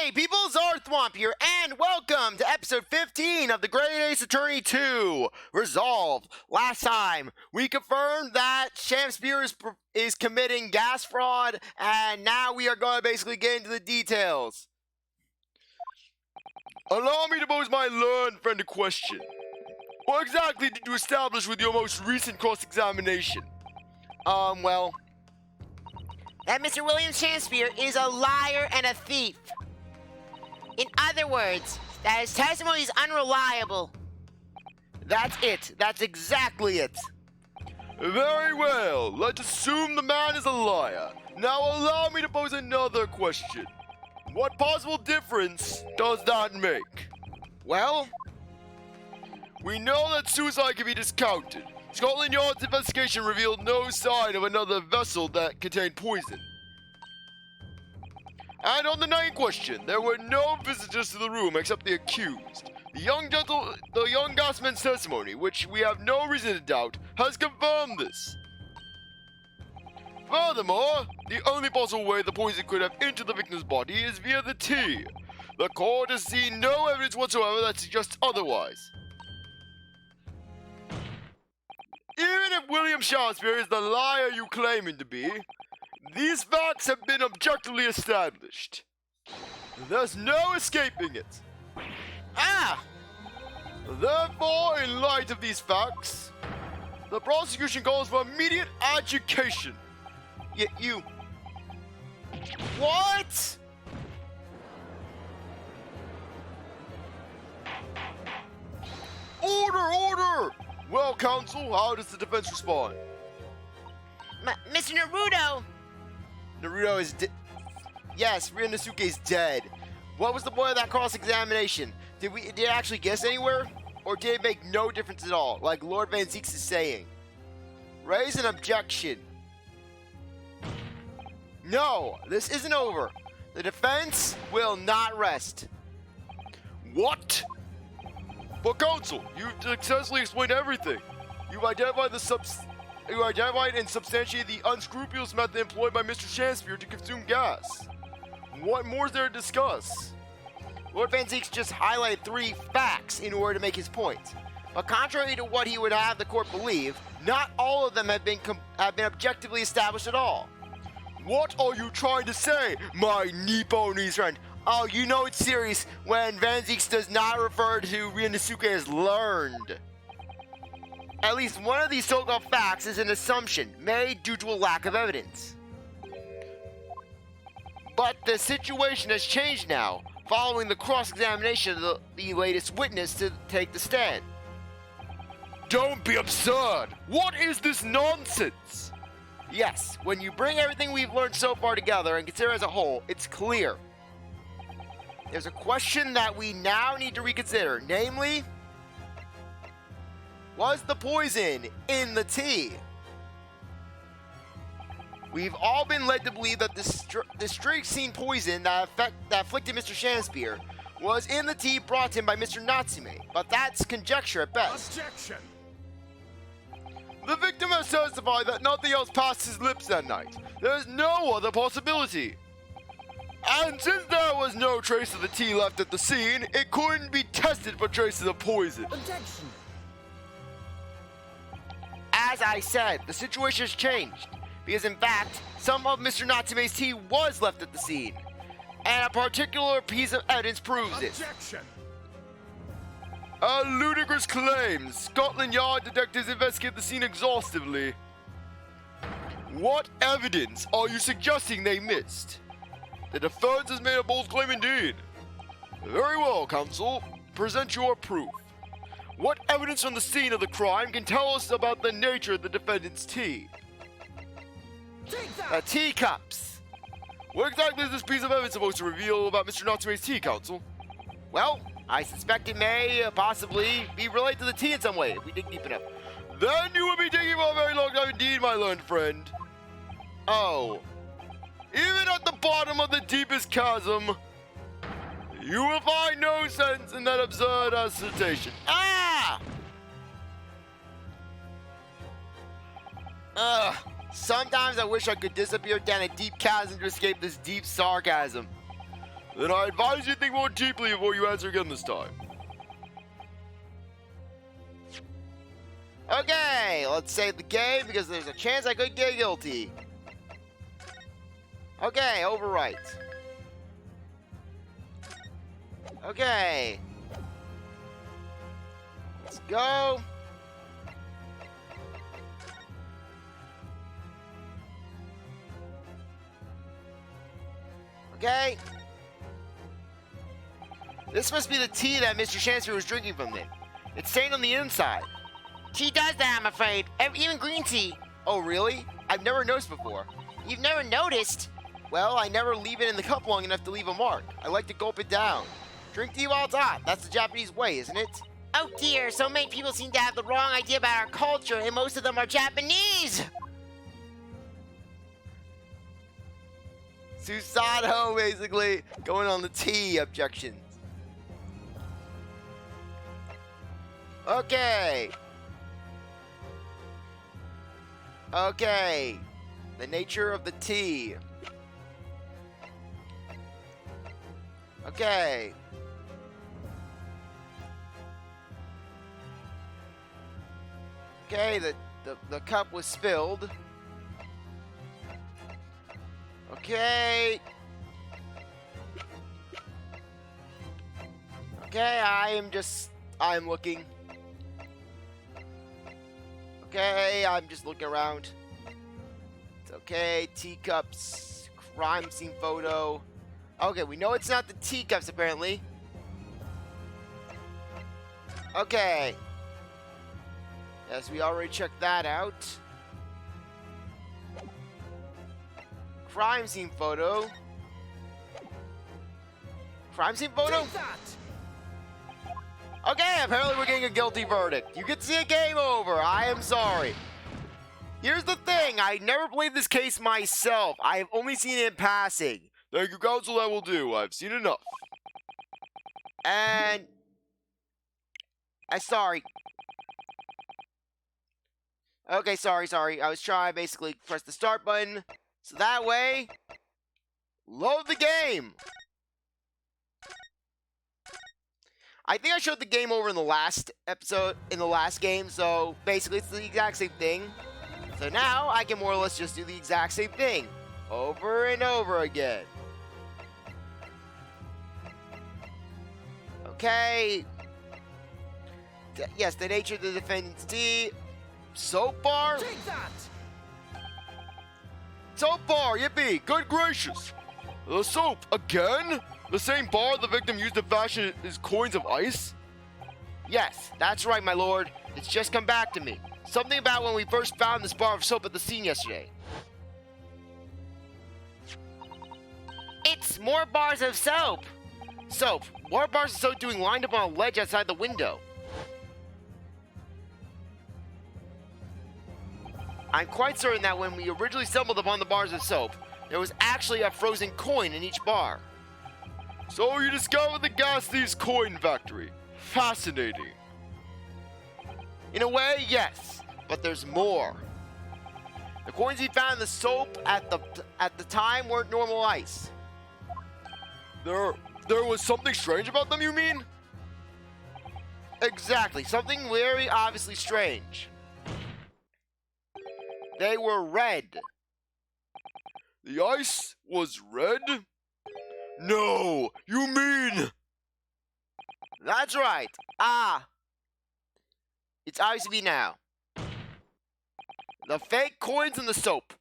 Hey people, CzarThwomp here, and welcome to episode 15 of the Great Ace Attorney 2, Resolved. Last time, we confirmed that Shamspeare is committing gas fraud, and now we are going to basically get into the details. Allow me to pose my learned friend a question. What exactly did you establish with your most recent cross-examination? Well... that Mr. William Shamspeare is a liar and a thief. In other words, that his testimony is unreliable. That's it. That's exactly it. Very well. Let's assume the man is a liar. Now allow me to pose another question. What possible difference does that make? Well, we know that suicide can be discounted. Scotland Yard's investigation revealed no sign of another vessel that contained poison. And on the night in question, there were no visitors to the room except the accused. The young gasman's testimony, which we have no reason to doubt, has confirmed this. Furthermore, the only possible way the poison could have entered the victim's body is via the tea. The court has seen no evidence whatsoever that suggests otherwise. Even if William Shamspeare is the liar you claim him to be, these facts have been objectively established. There's no escaping it. Therefore, in light of these facts, the prosecution calls for immediate adjudication. You... What? Order! Well, counsel, how does the defense respond? Mr. Naruto! Naruto is yes, Ryuunosuke is dead. What was the point of that cross-examination? Did it actually guess anywhere? Or did it make no difference at all, like Lord Van Zieks is saying? Raise an objection. No, this isn't over. The defense will not rest. What? But counsel, you've successfully explained everything. You've identified and substantiated the unscrupulous method employed by Mr. Shamspeare to consume gas. What more is there to discuss? Lord Van Zieks just highlighted 3 facts in order to make his point. But contrary to what he would have the court believe, not all of them have been objectively established at all. What are you trying to say, my Nipponese friend? Oh, you know it's serious when Van Zieks does not refer to Ryuunosuke as learned. At least one of these so-called facts is an assumption made due to a lack of evidence. But the situation has changed now, following the cross-examination of the latest witness to take the stand. Don't be absurd! What is this nonsense? Yes, when you bring everything we've learned so far together and consider as a whole, it's clear. There's a question that we now need to reconsider, namely, was the poison in the tea? We've all been led to believe that the strychnine poison that afflicted Mr. Shamspeare was in the tea brought to him by Mr. Natsume, but that's conjecture at best. Objection! The victim has testified that nothing else passed his lips that night. There is no other possibility. And since there was no trace of the tea left at the scene, it couldn't be tested for traces of poison. Objection! As I said, the situation has changed, because in fact, some of Mr. Natsume's tea was left at the scene, and a particular piece of evidence proves it. Objection! A ludicrous claim. Scotland Yard detectives investigate the scene exhaustively. What evidence are you suggesting they missed? The defense has made a bold claim indeed. Very well, counsel. Present your proof. What evidence from the scene of the crime can tell us about the nature of the defendant's tea? Teacups. What exactly is this piece of evidence supposed to reveal about Mr. Natsume's tea, counsel? Well, I suspect it may possibly be related to the tea in some way, if we dig deep enough. Then you will be digging for a very long time indeed, my learned friend. Oh. Even at the bottom of the deepest chasm, you will find no sense in that absurd assertion. Sometimes I wish I could disappear down a deep chasm to escape this deep sarcasm. Then I advise you think more deeply before you answer again this time. Okay, let's save the game because there's a chance I could get guilty. Okay, overwrite. Okay. Let's go. Okay. This must be the tea that Mr. Shamspeare was drinking from them. It's stained on the inside. Tea does that, I'm afraid. Even green tea. Oh, really? I've never noticed before. You've never noticed? Well, I never leave it in the cup long enough to leave a mark. I like to gulp it down. Drink tea while it's hot. That's the Japanese way, isn't it? Oh dear, so many people seem to have the wrong idea about our culture, and most of them are Japanese! Susato, basically, going on the tea objections. Okay. Okay. The nature of the tea. Okay. Okay, the cup was spilled. Okay. Okay, I'm looking. Okay, I'm just looking around. It's okay, teacups, crime scene photo. Okay, we know it's not the teacups apparently. Okay. Yes, we already checked that out. Crime scene photo. Crime scene photo? Okay, apparently we're getting a guilty verdict. You get to see a game over. I am sorry. Here's the thing. I never played this case myself. I have only seen it in passing. Thank you, counsel. That will do. I've seen enough. And... I'm sorry. Okay, sorry. I was trying to basically press the start button. So that way... Load the game! I think I showed the game over in the last episode, in the last game, so basically it's the exact same thing. So now I can more or less just do the exact same thing over and over again. Okay. Yes, the nature of the defendant's tea. Soap bar? Soap bar, yippee! Good gracious! The soap, again? The same bar the victim used to fashion his coins of ice? Yes, that's right, my lord. It's just come back to me. Something about when we first found this bar of soap at the scene yesterday. It's more bars of soap! Soap. What are bars of soap doing lined up on a ledge outside the window? I'm quite certain that when we originally stumbled upon the bars of soap, there was actually a frozen coin in each bar. So you discovered the gas thief's coin factory. Fascinating. In a way, yes, but there's more. The coins he found in the soap at the time weren't normal ice. There was something strange about them, you mean? Exactly, something very obviously strange. They were red. The ice was red? No, you mean... That's right. It's obvious to me now. The fake coins in the soap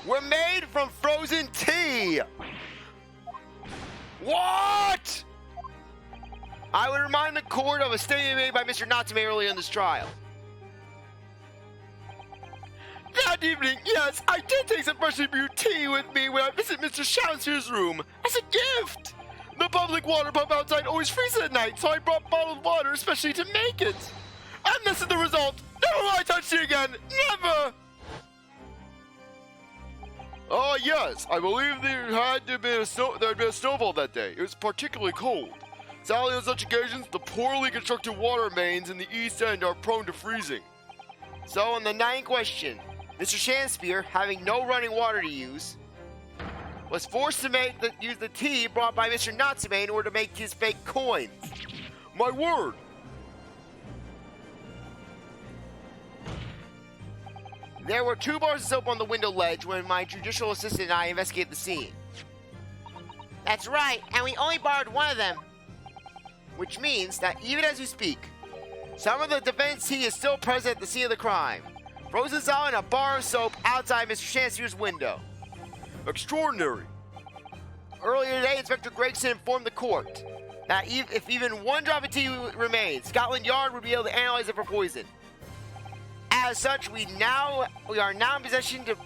were made from frozen tea. What? I would remind the court of a statement made by Mr. Natsume earlier in this trial. That evening, yes, I did take some freshly brewed tea with me when I visit Mr. Shamspeare's room as a gift. The public water pump outside always freezes at night, so I brought bottled water especially to make it. And this is the result. Never will I touch tea again. Never. Oh, yes, I believe there had been a snowfall that day. It was particularly cold. Sadly, on such occasions, the poorly constructed water mains in the east end are prone to freezing. So, on the night in question, Mr. Shamspeare, having no running water to use, was forced to use the tea brought by Mr. Natsume in order to make his fake coins. My word! There were 2 bars of soap on the window ledge when my judicial assistant and I investigated the scene. That's right, and we only borrowed one of them. Which means that even as we speak, some of the defense tea is still present at the scene of the crime. Frozen solid in a bar of soap outside Mr. Shanspeare's window. Extraordinary. Earlier today, Inspector Gregson informed the court that if even 1 drop of tea remains, Scotland Yard would be able to analyze it for poison. As such, we are now in position to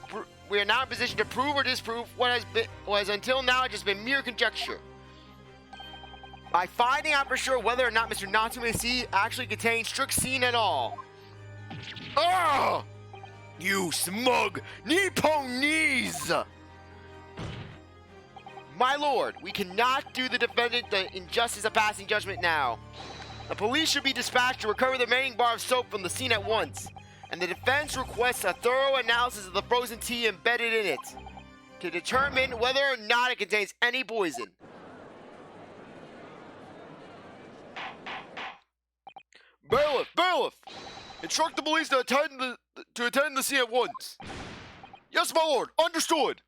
prove or disprove what has until now just been mere conjecture. By finding out for sure whether or not Mr. Natsume's tea actually contains strychnine at all. Ah! You smug Nipponese! My lord, we cannot do the defendant the injustice of passing judgment now. The police should be dispatched to recover the remaining bar of soap from the scene at once, and the defense requests a thorough analysis of the frozen tea embedded in it to determine whether or not it contains any poison. Bailiff! Bailiff! Instruct the police to attend the scene at once. Yes, my lord. Understood.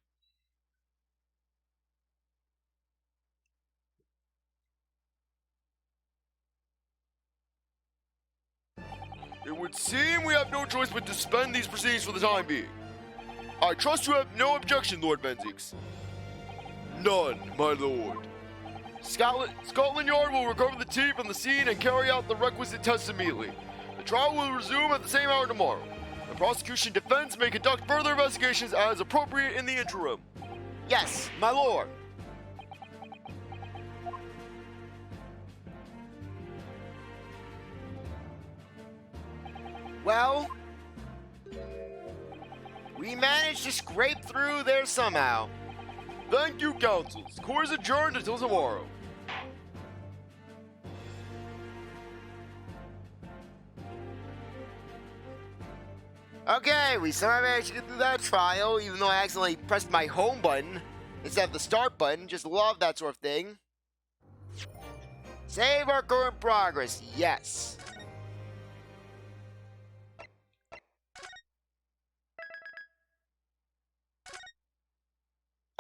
It would seem we have no choice but to suspend these proceedings for the time being. I trust you have no objection, Lord Zieks. None, my lord. Scotland Yard will recover the tea from the scene and carry out the requisite tests immediately. The trial will resume at the same hour tomorrow. The prosecution defense may conduct further investigations as appropriate in the interim. Yes, my lord. Well, we managed to scrape through there somehow. Thank you, counsels. Court is adjourned until tomorrow. Okay, we somehow managed to get through that trial, even though I accidentally pressed my home button instead of the start button. Just love that sort of thing. Save our current progress, yes.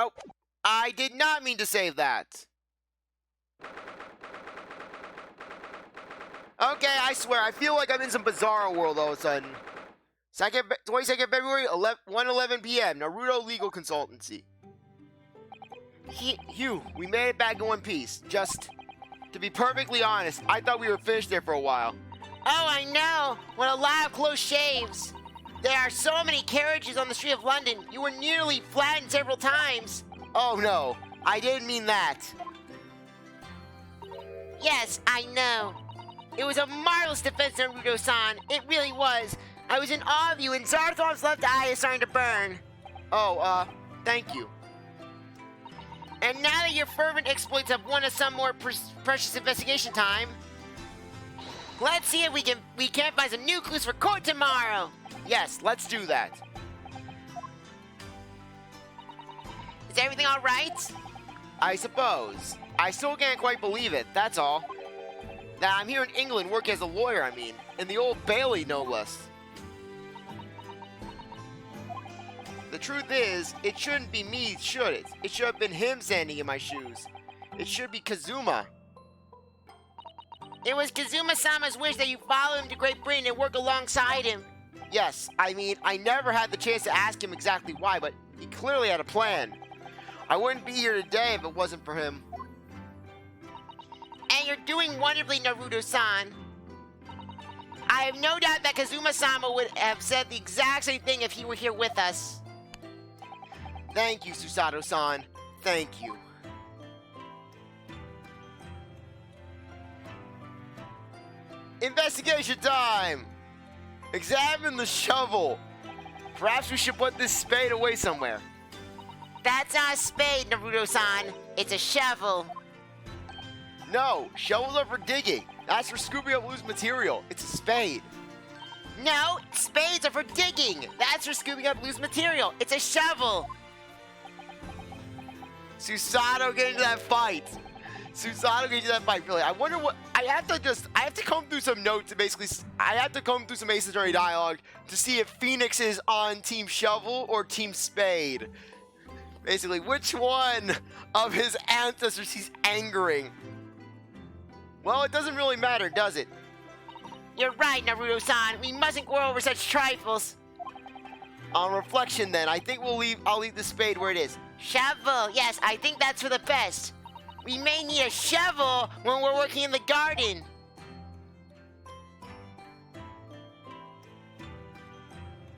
Oh, I did not mean to save that. Okay, I swear, I feel like I'm in some bizarro world all of a sudden. 22nd February, 1:11 p.m., Naruto Legal Consultancy. Phew, we made it back in one piece. Just, to be perfectly honest, I thought we were finished there for a while. Oh, I know. What a lot of close shaves. There are so many carriages on the street of London. You were nearly flattened several times. Oh no, I didn't mean that. Yes, I know. It was a marvelous defense, Naruto-san. It really was. I was in awe of you, and CzarThwomp's left eye is starting to burn. Oh, thank you. And now that your fervent exploits have won us some more precious investigation time, let's see if we can't find some new clues for court tomorrow. Yes, let's do that. Is everything all right? I suppose. I still can't quite believe it, that's all. That I'm here in England working as a lawyer, I mean. In the Old Bailey, no less. The truth is, it shouldn't be me, should it? It should have been him standing in my shoes. It should be Kazuma. It was Kazuma-sama's wish that you follow him to Great Britain and work alongside him. Yes, I mean, I never had the chance to ask him exactly why, but he clearly had a plan. I wouldn't be here today if it wasn't for him. And you're doing wonderfully, Naruto-san. I have no doubt that Kazuma-sama would have said the exact same thing if he were here with us. Thank you, Susato-san. Thank you. Investigation time! Examine the shovel. Perhaps we should put this spade away somewhere. That's not a spade, Naruto-san. It's a shovel. No, shovels are for digging. That's for scooping up loose material. It's a spade. No, spades are for digging. That's for scooping up loose material. It's a shovel. Susato get into that fight. Susato get into that fight. Really, I wonder what. I have to comb through some notes and basically. I have to comb through some Ace Attorney dialogue to see if Phoenix is on Team Shovel or Team Spade. Basically, which one of his ancestors he's angering. Well, it doesn't really matter, does it? You're right, Naruto-san. We mustn't quarrel over such trifles. On reflection, then, I think I'll leave the spade where it is. Shovel. Yes, I think that's for the best. We may need a shovel when we're working in the garden.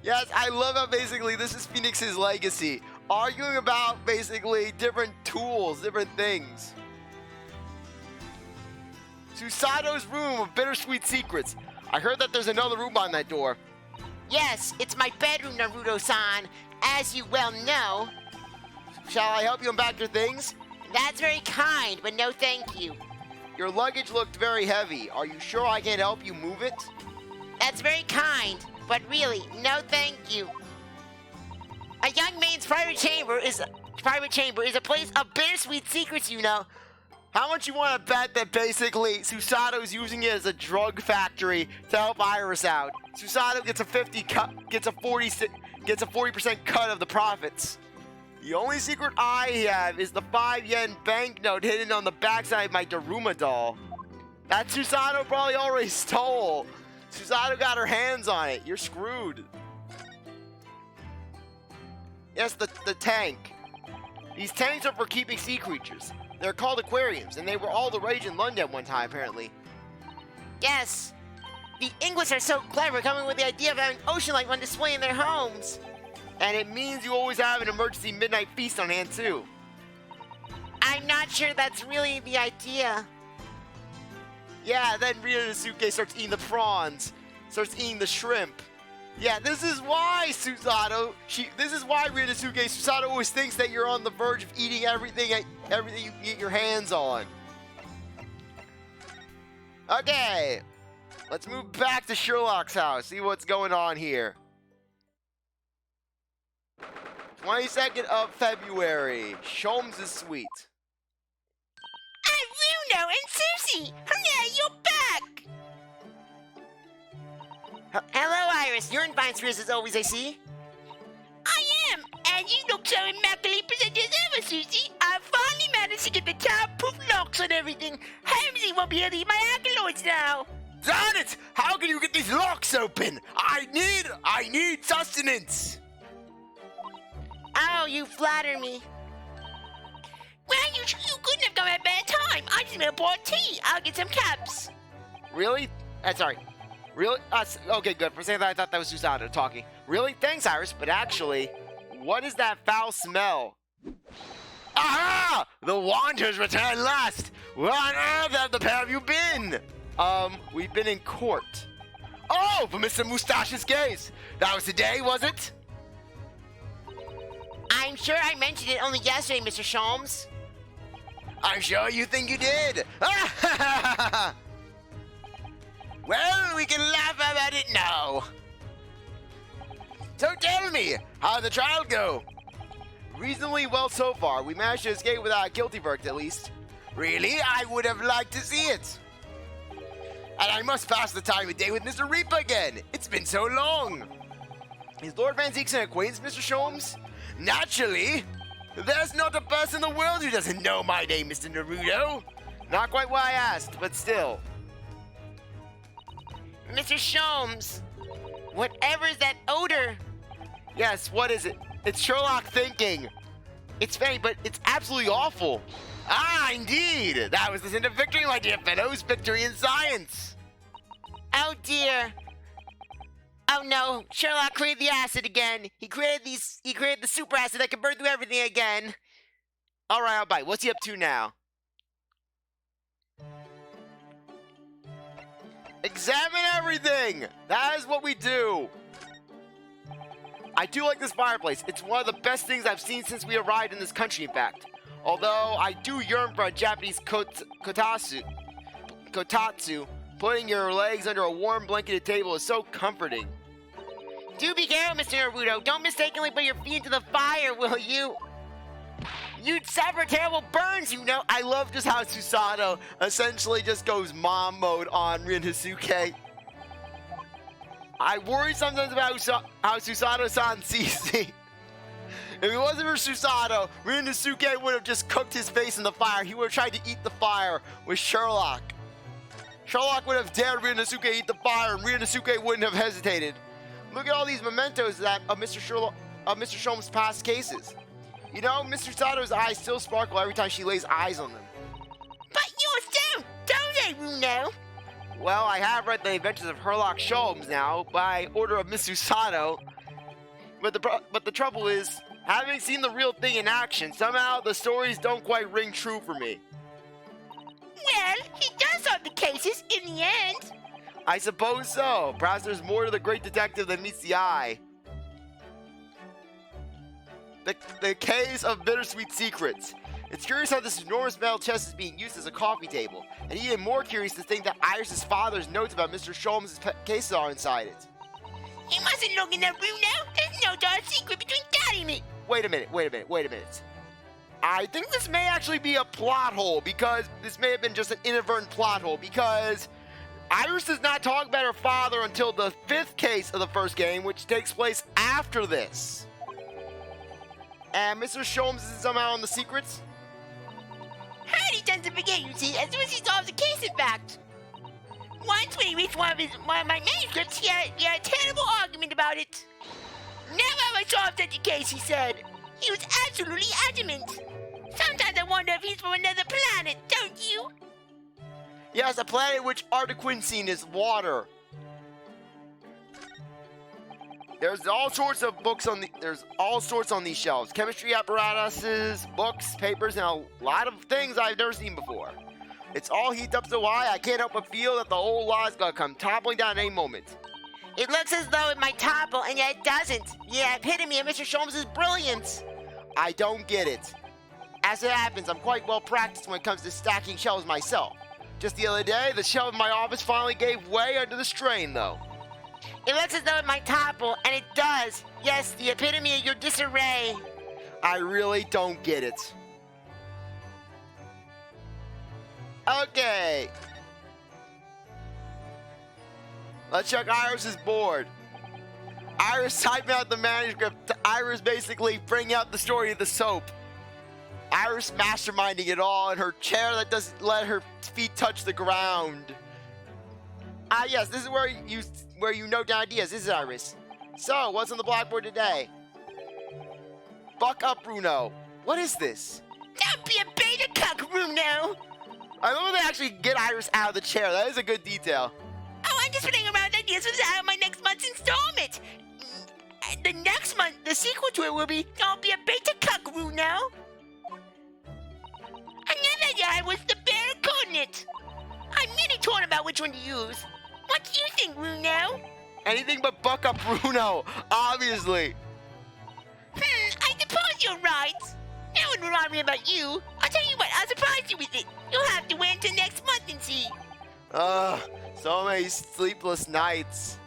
Yes, I love how basically this is Phoenix's legacy. Arguing about basically different tools, different things. Susato's room of bittersweet secrets. I heard that there's another room behind that door. Yes, it's my bedroom, Naruto-san. As you well know. Shall I help you unpack your things? That's very kind, but no thank you. Your luggage looked very heavy. Are you sure I can't help you move it? That's very kind, but really, no thank you. A young man's private chamber is a place of bittersweet secrets, you know. How much you want to bet that basically Susato's using it as a drug factory to help Iris out? Susato gets a 40% cut of the profits. The only secret I have is the 5-yen banknote hidden on the backside of my Daruma doll. That Susato probably already stole. Susato got her hands on it. You're screwed. Yes, the tank. These tanks are for keeping sea creatures. They're called aquariums, and they were all the rage in London at one time, apparently. Yes. The English are so clever, coming with the idea of having ocean light on display in their homes. And it means you always have an emergency midnight feast on hand, too. I'm not sure that's really the idea. Yeah, then Ryuunosuke starts eating the prawns, starts eating the shrimp. Yeah, this is why Susato, this is why Ryuunosuke Susato always thinks that you're on the verge of eating everything you can get your hands on. Okay, let's move back to Sherlock's house, see what's going on here. 22nd of February, Sholmes' suite. Ryuno and Susie! Hooray, you're back! Hello, Iris. You're in fine spirits as always, I see. I am, and you look so immaculately presented as ever, Susie. I finally managed to get the child-proof locks and everything. Hamsy won't be able to eat my alkaloids now. Darn it! How can you get these locks open? I need sustenance. Oh, you flatter me. Well, you couldn't have come at a bad time. I just made a bought tea. I'll get some caps. Really? Sorry. Really? Okay, good. For a second, I thought that was Susato talking. Really? Thanks, Iris. But actually, what is that foul smell? Aha! The Wanderers returned last. Where on earth have the pair of you been? We've been in court. Oh, for Mr. Mustache's case. That was today, was it? I'm sure I mentioned it only yesterday, Mr. Sholmes. I'm sure you think you did. Well, we can laugh about it now. So tell me, how did the trial go? Reasonably well so far. We managed to escape without a guilty verdict, at least. Really? I would have liked to see it. And I must pass the time of day with Mr. Reaper again. It's been so long. Is Lord Van Zieks an acquaintance, Mr. Sholmes? Naturally. There's not a person in the world who doesn't know my name, Mr. Naruto. Not quite what I asked, but still. Mr. Sholmes, whatever is that odor? Yes, what is it? It's Sherlock thinking. It's funny, but it's absolutely awful. Ah, indeed. That was the sin of victory, my dear fellows. Victory in science. Oh, dear. Oh, no. Sherlock created the acid again. He created the super acid that can burn through everything again. All right, I'll bite. What's he up to now? Examine everything! That is what we do! I do like this fireplace. It's one of the best things I've seen since we arrived in this country, in fact. Although, I do yearn for a Japanese kotatsu. Putting your legs under a warm blanketed table is so comforting. Do be careful, Mr. Naruto. Don't mistakenly put your feet into the fire, will you? You'd suffer terrible burns, you know. I love just how Susato essentially just goes mom mode on Ryuunosuke. I worry sometimes about how Susato-san sees me. If it wasn't for Susato, Ryuunosuke would have just cooked his face in the fire. He would have tried to eat the fire with Sherlock. Sherlock would have dared Ryuunosuke eat the fire, and Ryuunosuke wouldn't have hesitated. Look at all these mementos of Mr. Shome's past cases. You know, Mr. Sato's eyes still sparkle every time she lays eyes on them. But yours don't they, Ryuno? Well, I have read the adventures of Sherlock Sholmes now, by order of Mr. Sato. But the trouble is, having seen the real thing in action, somehow the stories don't quite ring true for me. Well, he does solve the cases in the end. I suppose so. Perhaps there's more to the great detective than meets the eye. The case of bittersweet secrets. It's curious how this enormous metal chest is being used as a coffee table, and even more curious to think that Iris's father's notes about Mr. Sholmes' cases are inside it. He mustn't look in that room now. There's no dark secret between Daddy and me. Wait a minute. I think this may actually be a plot hole, because this may have been just an inadvertent plot hole, because Iris does not talk about her father until the 5th case of the first game, which takes place after this. And Mr. Sholmes is somehow in the secrets? He tends to forget, you see, as soon as he solves a case, in fact. Once when he reached one of my manuscripts, he had a terrible argument about it. Never have I solved such a case, he said. He was absolutely adamant. Sometimes I wonder if he's from another planet, don't you? Yes, a planet in which artequinine is water. There's all sorts of books on these shelves. Chemistry apparatuses, books, papers, and a lot of things I've never seen before. It's all heaped up so high, I can't help but feel that the whole lot is gonna come toppling down at any moment. It looks as though it might topple, and yet it doesn't. Yeah, epitome of Mr. Sholmes' brilliance. I don't get it. As it happens, I'm quite well practiced when it comes to stacking shelves myself. Just the other day, the shelf in my office finally gave way under the strain, though. It looks as though it might topple, and it does. Yes, the epitome of your disarray. I really don't get it. Okay. Let's check Iris's board. Iris typing out the manuscript. Iris basically bringing out the story of the soap. Iris masterminding it all in her chair that doesn't let her feet touch the ground. Yes, this is where you note down ideas, isn't it, Iris? So, what's on the blackboard today? Buck up, Ryuno. What is this? Don't be a beta cuck, Ryuno. I love when they actually get Iris out of the chair. That is a good detail. Oh, I'm just playing around with ideas for my next month's installment. The next month, the sequel to it will be Don't Be a Beta Cuck, Ryuno. Another guy was the bear coordinate. I'm really torn about which one to use. What do you think, Ryuno? Anything but buck up, Ryuno, obviously. I suppose you're right. That would remind me about you. I'll tell you what, I'll surprise you with it. You'll have to wait until next month and see. So many sleepless nights.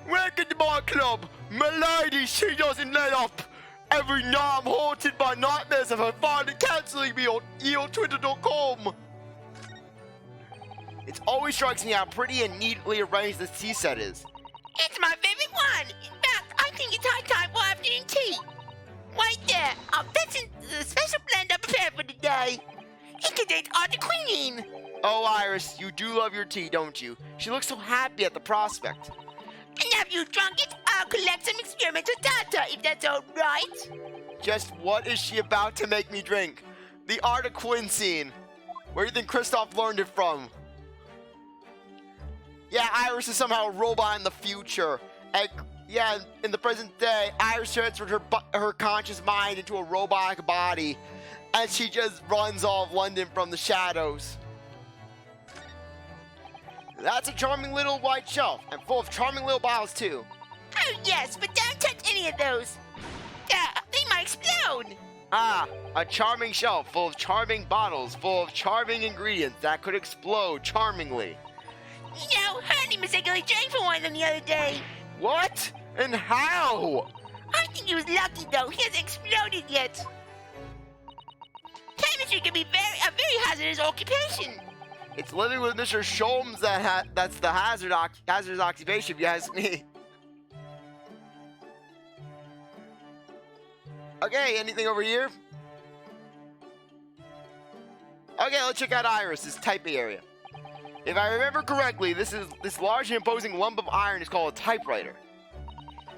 Welcome to my club. Milady, she doesn't let up. Every night I'm haunted by nightmares of her finally cancelling me on eotwitter.com. It always strikes me how pretty and neatly arranged this tea set is. It's my favorite one. In fact, I think it's high time for afternoon tea. Right there, that's the special blend I prepared for today. It contains artequinine. Oh, Iris, you do love your tea, don't you? She looks so happy at the prospect. And after you've drunk it, I'll collect some experimental data, if that's all right. Just what is she about to make me drink? The artequinine. Where do you think Kristoff learned it from? Yeah, Iris is somehow a robot in the future. And yeah, in the present day, Iris transferred her conscious mind into a robotic body, and she just runs all of London from the shadows. That's a charming little white shelf, and full of charming little bottles too. Oh yes, but don't touch any of those. They might explode. A charming shelf full of charming bottles, full of charming ingredients that could explode charmingly. You know, Honey mistakenly drank from one of them the other day. What? And how? I think he was lucky though, he hasn't exploded yet. industry can be a very hazardous occupation. It's living with Mr. Sholmes that's the hazardous occupation, if you ask me. Okay, anything over here? Okay, let's check out Iris, this typing area. If I remember correctly, this large and imposing lump of iron is called a typewriter.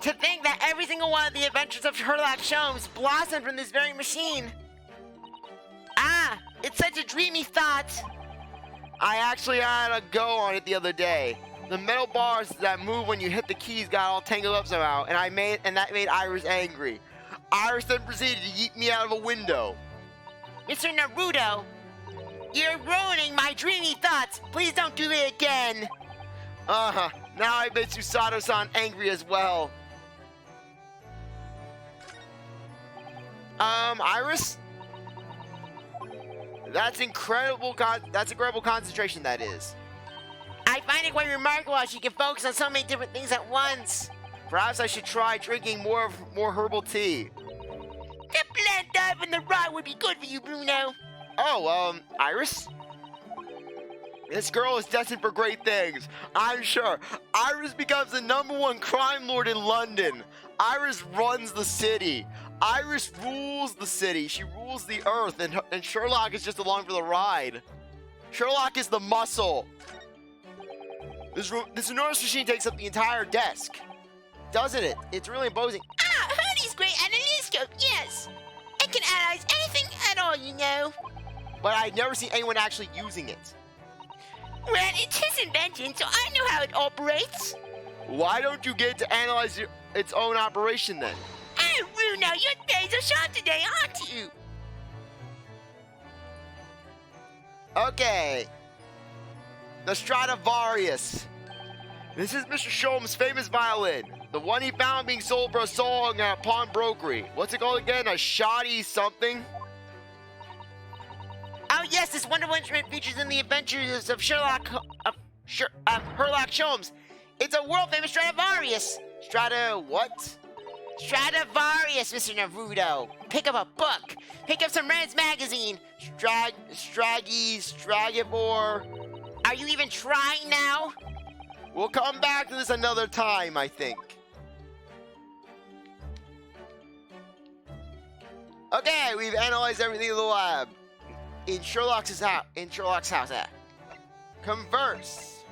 To think that every single one of the adventures of Sherlock Holmes blossomed from this very machine. Ah, it's such a dreamy thought. I actually had a go on it the other day. The metal bars that move when you hit the keys got all tangled up somehow, and that made Iris angry. Iris then proceeded to yeet me out of a window. Mr. Naruto, you're ruining my dreamy thoughts. Please don't do it again. Uh-huh. Now I made Susato-san angry as well. Iris? That's incredible concentration, that is. I find it quite remarkable how she can focus on so many different things at once. Perhaps I should try drinking more herbal tea. The plant dive in the rye would be good for you, Bruno. Oh, Iris? This girl is destined for great things, I'm sure. Iris becomes the #1 crime lord in London. Iris runs the city. Iris rules the city. She rules the earth, and Sherlock is just along for the ride. Sherlock is the muscle. This enormous machine takes up the entire desk. Doesn't it? It's really imposing. Ah, Hurley's great analyscope, yes. It can analyze anything at all, you know. But I've never seen anyone actually using it. Well, it's his invention, so I know how it operates. Why don't you get to analyze its own operation then? Oh, Bruno, your days are sharp today, aren't you? Okay. The Stradivarius. This is Mr. Sholmes' famous violin. The one he found being sold for a song at a pawnbrokery. What's it called again? A shoddy something? Oh yes, this wonderful instrument features in the adventures of Sherlock Holmes. It's a world-famous Stradivarius. What? Stradivarius, Mr. Naruto. Pick up a book. Pick up some Rand's magazine. Stragivor. Are you even trying now? We'll come back to this another time, I think. Okay, we've analyzed everything in the lab. In Sherlock's house. Converse.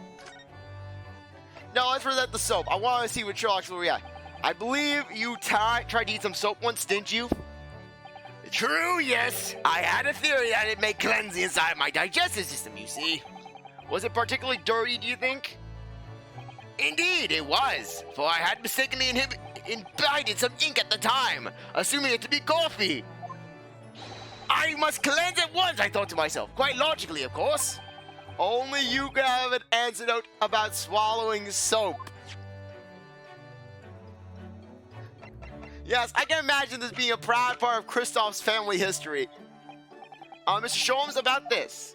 No, let's present the soap. I want to see what Sherlock's will react. I believe you tried to eat some soap once, didn't you? True, yes. I had a theory that it may cleanse the inside of my digestive system, you see. Was it particularly dirty, do you think? Indeed, it was, for I had mistakenly imbibed some ink at the time, assuming it to be coffee. I must cleanse at once, I thought to myself, quite logically, of course. Only you can have an antidote about swallowing soap. Yes, I can imagine this being a proud part of Kristoff's family history. Mr. Sholmes, about this.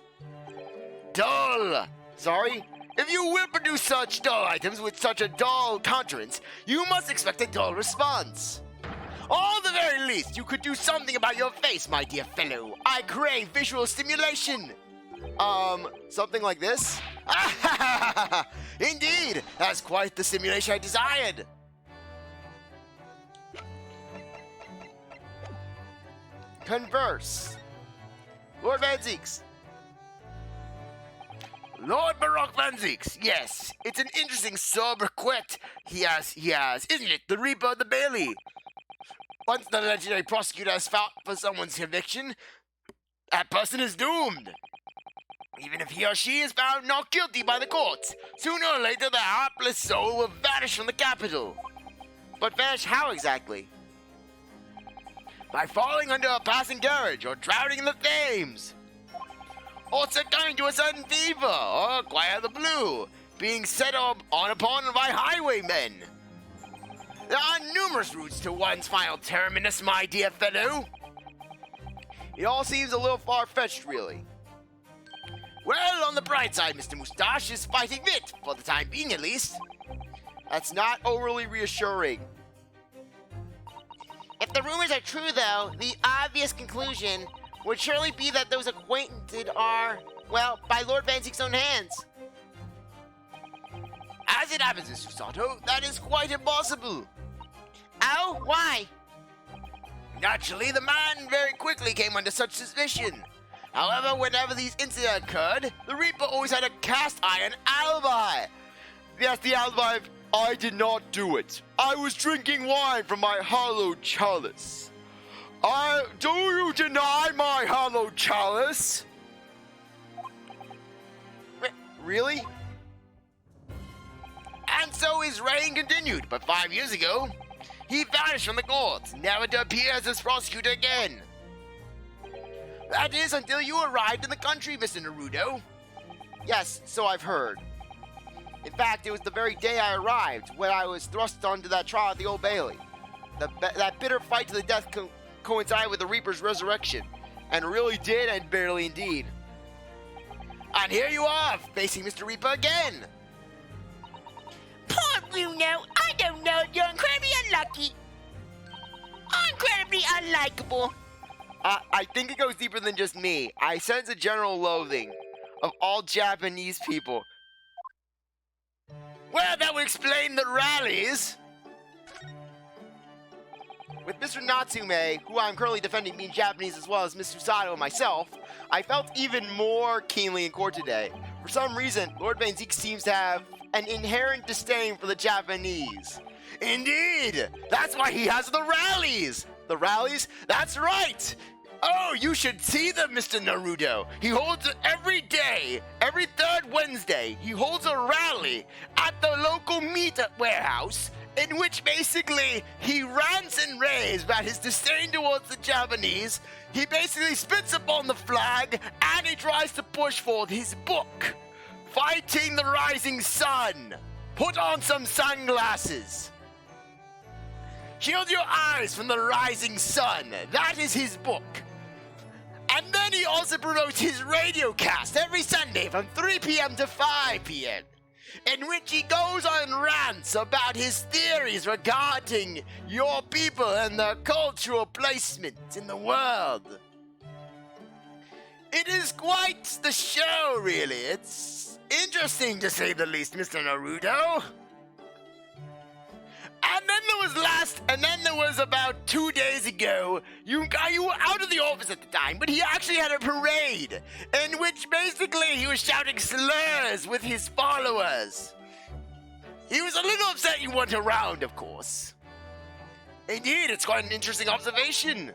Dull. Sorry? If you will produce such dull items with such a dull countenance, you must expect a dull response. All the very least, you could do something about your face, my dear fellow. I crave visual stimulation. Something like this? Indeed, that's quite the stimulation I desired. Converse. Lord Van Zieks. Lord Baroque Van Zieks, yes. It's an interesting sobriquet he has, isn't it? The Reaper of the Bailey. Once the legendary prosecutor has fought for someone's conviction, that person is doomed. Even if he or she is found not guilty by the courts, sooner or later the hapless soul will vanish from the capital. But vanish how exactly? By falling under a passing carriage or drowning in the Thames. Or succumbing to a sudden fever, or quite out of the blue, being set on upon by highwaymen. There are numerous routes to one's final terminus, my dear fellow. It all seems a little far-fetched, really. Well, on the bright side, Mr. Moustache is fighting fit, for the time being at least. That's not overly reassuring. If the rumors are true, though, the obvious conclusion would surely be that those acquainted are, well, by Lord Van Ziek's own hands. As it happens, Mr. Sato, that is quite impossible. Oh, why? Naturally, the man very quickly came under such suspicion. However, whenever these incidents occurred, the Reaper always had a cast iron alibi. Yes, the alibi of, I did not do it. I was drinking wine from my hollow chalice. Do you deny my hollow chalice? Really? And so his reign continued, but 5 years ago, he vanished from the courts, never to appear as his prosecutor again. That is until you arrived in the country, Mr. Naruto. Yes, so I've heard. In fact, it was the very day I arrived when I was thrust onto that trial at the Old Bailey. That bitter fight to the death coincided with the Reaper's resurrection, and really did end bitterly indeed. And here you are, facing Mr. Reaper again. Poor Bruno, I don't know, you're incredibly unlucky. Incredibly unlikable. I think it goes deeper than just me. I sense a general loathing of all Japanese people. Well, that would explain the rallies. With Mr. Natsume, who I'm currently defending being Japanese as well as Mr. Sato and myself, I felt even more keenly in court today. For some reason, Lord Van Zieks seems to have an inherent disdain for the Japanese. Indeed! That's why he has the rallies! The rallies? That's right! Oh, you should see them, Mr. Naruto. He holds it every day. Every third Wednesday, he holds a rally at the local meat warehouse in which basically he rants and raves about his disdain towards the Japanese. He basically spits upon the flag and he tries to push forth his book, Fighting the Rising Sun. Put on some sunglasses. Shield your eyes from the rising sun. That is his book. And then he also promotes his radio cast every Sunday from 3 p.m. to 5 p.m., in which he goes on rants about his theories regarding your people and their cultural placement in the world. It is quite the show, really. It's interesting to say the least, Mr. Naruto. And then there was about 2 days ago, you were out of the office at the time, but he actually had a parade in which basically he was shouting slurs with his followers. He was a little upset you weren't around, of course. Indeed, it's quite an interesting observation.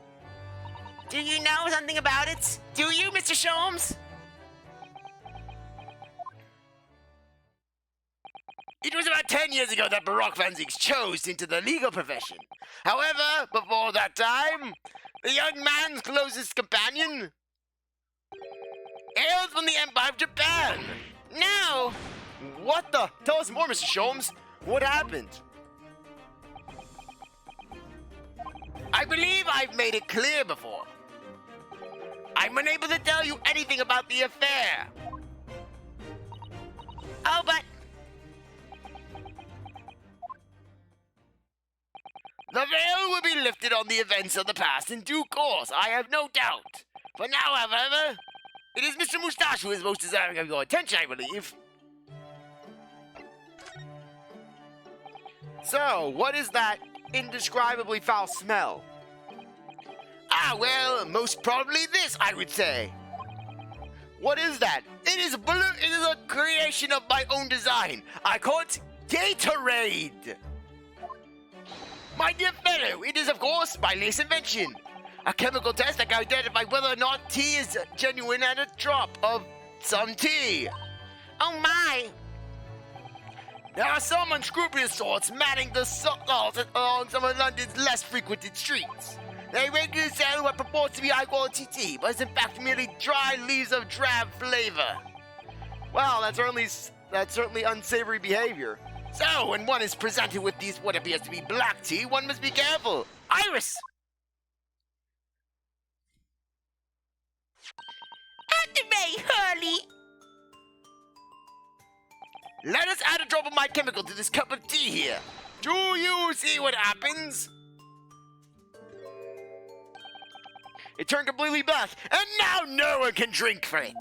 Do you know something about it? Do you, Mr. Sholmes? It was about 10 years ago that Baroque Van Zieks chose into the legal profession. However, before that time, the young man's closest companion hailed from the Empire of Japan. No! What the? Tell us more, Mr. Sholmes. What happened? I believe I've made it clear before. I'm unable to tell you anything about the affair. Oh, but... The veil will be lifted on the events of the past in due course, I have no doubt. For now, however, it is Mr. Moustache who is most deserving of your attention, I believe. So, what is that indescribably foul smell? Ah, well, most probably this, I would say. What is that? It is a creation of my own design. I call it Gatorade. My dear fellow, it is, of course, my latest invention. A chemical test that can identify whether or not tea is genuine and a drop of some tea. Oh, my. There are some unscrupulous sorts manning the stalls along some of London's less frequented streets. They regularly sell what purports to be high-quality tea, but is in fact merely dry leaves of drab flavor. Well, that's certainly unsavory behavior. So, when one is presented with what appears to be black tea, one must be careful. Iris! Activate, Hurley! Let us add a drop of my chemical to this cup of tea here. Do you see what happens? It turned completely black, and now no one can drink from it.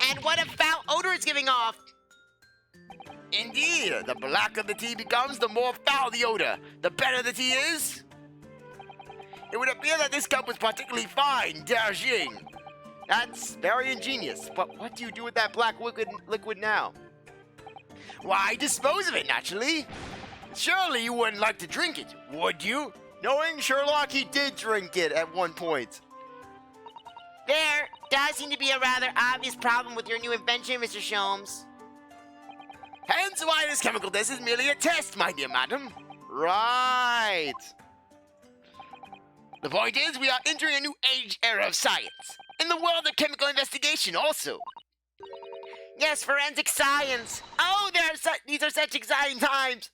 And what a foul odor it's giving off! Indeed, the blacker the tea becomes, the more foul the odor. The better the tea is. It would appear that this cup was particularly fine, dashing. That's very ingenious, but what do you do with that black liquid now? Why, dispose of it, naturally. Surely you wouldn't like to drink it, would you? Knowing Sherlock, he did drink it at one point. There does seem to be a rather obvious problem with your new invention, Mr. Sholmes. Hence why this chemical test is merely a test, my dear madam. Right. The point is, we are entering a new era of science. In the world of chemical investigation, also. Yes, forensic science. Oh, these are such exciting times.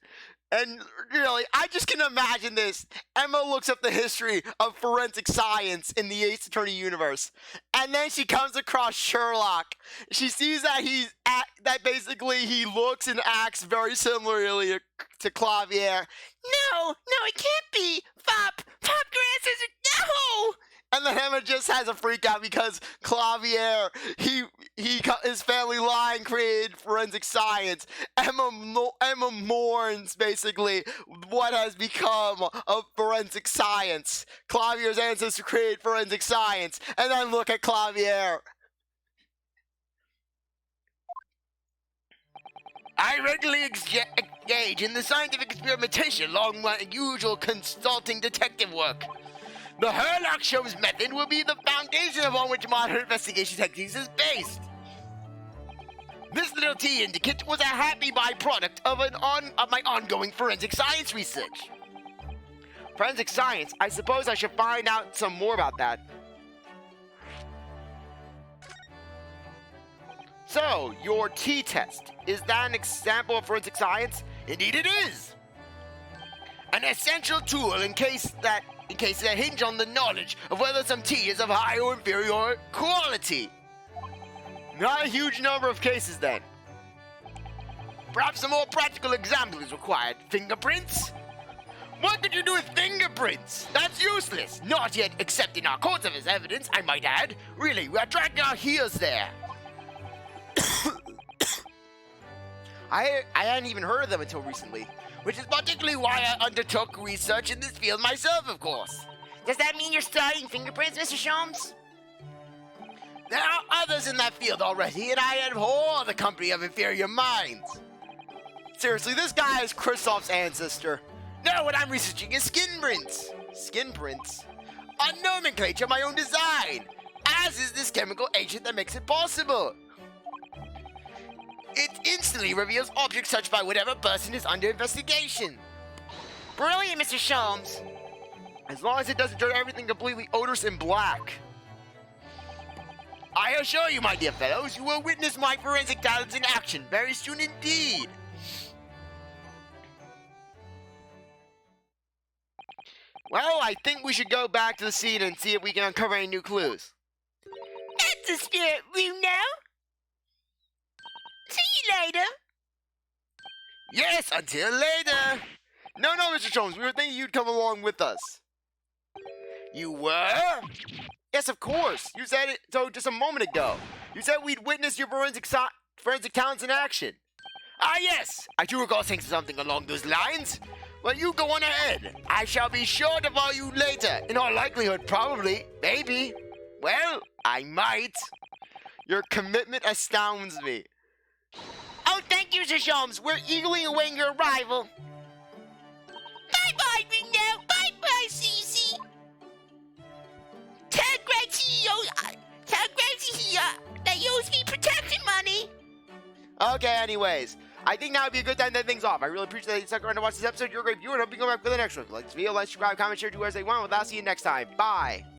And really, I just can imagine this. Emma looks up the history of forensic science in the Ace Attorney universe, and then she comes across Sherlock. She sees that that basically he looks and acts very similarly to Clavier. No, it can't be. Fop Grass is no. And then Emma just has a freak out because Clavier, his family line created forensic science. Emma mourns basically what has become of forensic science. Clavier's ancestor created forensic science, and then look at Clavier. I regularly engage in the scientific experimentation along my usual consulting detective work. The Sherlock-Holmes method will be the foundation upon which modern investigation techniques is based. This little tea indicate was a happy byproduct of my ongoing forensic science research. Forensic science? I suppose I should find out some more about that. So, your tea test, is that an example of forensic science? Indeed it is! An essential tool in cases that hinge on the knowledge of whether some tea is of high or inferior quality. Not a huge number of cases then. Perhaps a more practical example is required. Fingerprints? What could you do with fingerprints? That's useless. Not yet accepted in our courts as evidence, I might add. Really, we are dragging our heels there. I hadn't even heard of them until recently, which is particularly why I undertook research in this field myself, of course. Does that mean you're studying fingerprints, Mr. Sholmes? There are others in that field already, and I abhor the company of inferior minds. Seriously, this guy is Kristoff's ancestor. No, what I'm researching is skin prints. Skin prints? A nomenclature of my own design, as is this chemical agent that makes it possible. It instantly reveals objects touched by whatever person is under investigation. Brilliant, Mr. Sholmes. As long as it doesn't turn everything completely odorous and black. I assure you, my dear fellows, you will witness my forensic talents in action very soon indeed. Well, I think we should go back to the scene and see if we can uncover any new clues. That's the spirit, Ryuno. See you later. Yes, until later. No, Mr. Sholmes, we were thinking you'd come along with us. You were? Yes, of course. You said it just a moment ago. You said we'd witness your forensic talents in action. Ah, yes. I do recall saying something along those lines. Well, you go on ahead. I shall be sure to follow you later. In all likelihood, probably. Maybe. Well, I might. Your commitment astounds me. Oh, thank you, Mr. Sholmes. We're eagerly awaiting your arrival. Bye-bye, Ryuno. Bye-bye, Cece. Tell Gracie that you owes me protection money. Okay, anyways. I think now would be a good time to end things off. I really appreciate that you stuck around to watch this episode. You're a great viewer, and I hope you come back for the next one. Like this video, like, subscribe, comment, share, do as they want. Well, I'll see you next time. Bye.